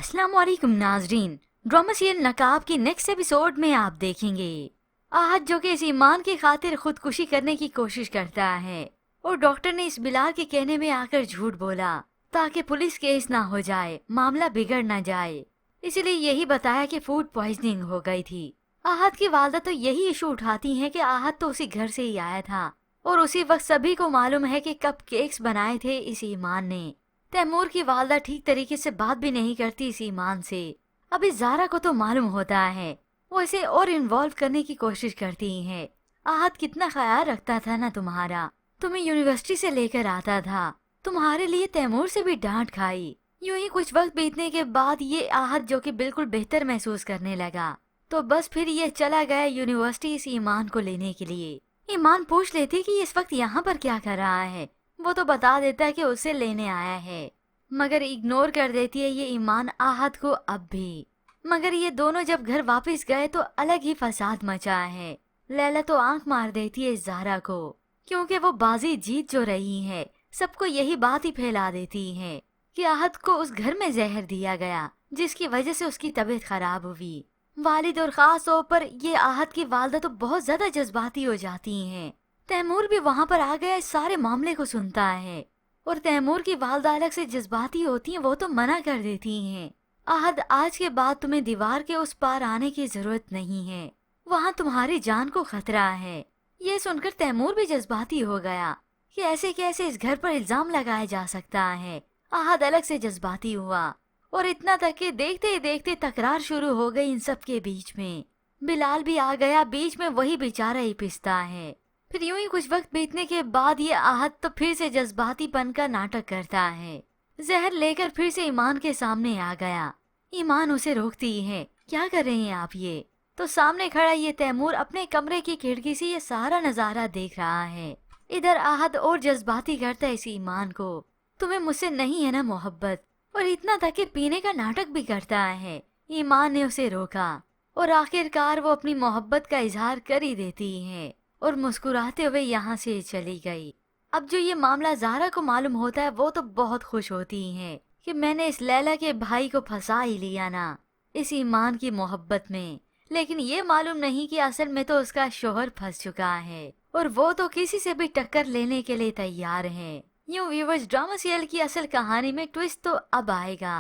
अस्सलाम वालेकुम नाजरीन। ड्रामा सीरियल नकाब की नेक्स्ट एपिसोड में आप देखेंगे आहद जो कि इस ईमान की खातिर खुदकुशी करने की कोशिश करता है और डॉक्टर ने इस बिलाल के कहने में आकर झूठ बोला ताकि पुलिस केस ना हो जाए, मामला बिगड़ ना जाए। इसीलिए यही बताया कि फूड पॉइजनिंग हो गई थी। आहद की वालदा तो यही इशू उठाती हैं कि आहद तो उसी घर से ही आया था और उसी वक्त सभी को मालूम है कि कप केक्स बनाए थे इस ईमान ने। तैमूर की वालदा ठीक तरीके से बात भी नहीं करती इस ईमान से। अभी ज़ारा को तो मालूम होता है, वो इसे और इन्वॉल्व करने की कोशिश करती है। आहद कितना ख्याल रखता था ना तुम्हारा, तुम्हें यूनिवर्सिटी से लेकर आता था, तुम्हारे लिए तैमूर से भी डांट खाई। यूं ही कुछ वक्त बीतने के बाद ये आहद जो कि बिल्कुल बेहतर महसूस करने लगा तो बस फिर ये चला गया यूनिवर्सिटी इस ईमान को लेने के लिए। ईमान पूछ लेती कि इस वक्त यहाँ पर क्या कर रहा है, वो तो बता देता है कि उसे लेने आया है, मगर इग्नोर कर देती है ये ईमान आहद को अब भी। मगर ये दोनों जब घर वापस गए तो अलग ही फसाद मचा है। लैला तो आंख मार देती है ज़ारा को क्योंकि वो बाजी जीत जो रही है सबको यही बात ही फैला देती है कि आहद को उस घर में जहर दिया गया जिसकी वजह से उसकी तबीयत खराब हुई। वालिद और खास तौर पर ये आहद की वालदा तो बहुत ज्यादा जज्बाती हो जाती हैं। तैमूर भी वहाँ पर आ गया, इस सारे मामले को सुनता है और तैमूर की वालदा अलग से जज्बाती होती हैं, वो तो मना कर देती हैं। आहद, आज के बाद तुम्हें दीवार के उस पार आने की जरूरत नहीं है, वहाँ तुम्हारी जान को खतरा है। ये सुनकर तैमूर भी जज्बाती हो गया कि ऐसे कैसे इस घर पर इल्जाम लगाया जा सकता है। आहद अलग से जज्बाती हुआ और इतना तक कि देखते ही देखते तकरार शुरू हो गई इन सब के बीच में। बिलाल भी आ गया बीच में, वही बेचारा ही पिसता है। फिर यूं ही कुछ वक्त बीतने के बाद ये आहद तो फिर से जज्बातीपन का नाटक करता है। जहर लेकर फिर से ईमान के सामने आ गया। ईमान उसे रोकती है, क्या कर रहे हैं आप? ये तो सामने खड़ा ये तैमूर अपने कमरे की खिड़की से ये सारा नजारा देख रहा है। इधर आहद और जज्बाती करता है इस ईमान को, तुम्हें मुझसे नहीं है ना मोहब्बत, और इतना तक कि पीने का नाटक भी करता है। ईमान ने उसे रोका और आखिरकार वो अपनी मोहब्बत का इजहार कर ही देती है और मुस्कुराते हुए यहाँ से चली गई। अब जो ये मामला ज़ारा को मालूम होता है वो तो बहुत खुश होती है कि मैंने इस लैला के भाई को फंसा ही लिया ना इस ईमान की मोहब्बत में। लेकिन ये मालूम नहीं कि असल में तो उसका शोहर फंस चुका है और वो तो किसी से भी टक्कर लेने के लिए तैयार है। यूं व्यूअर्स, ड्रामा सीरियल की असल कहानी में ट्विस्ट तो अब आएगा।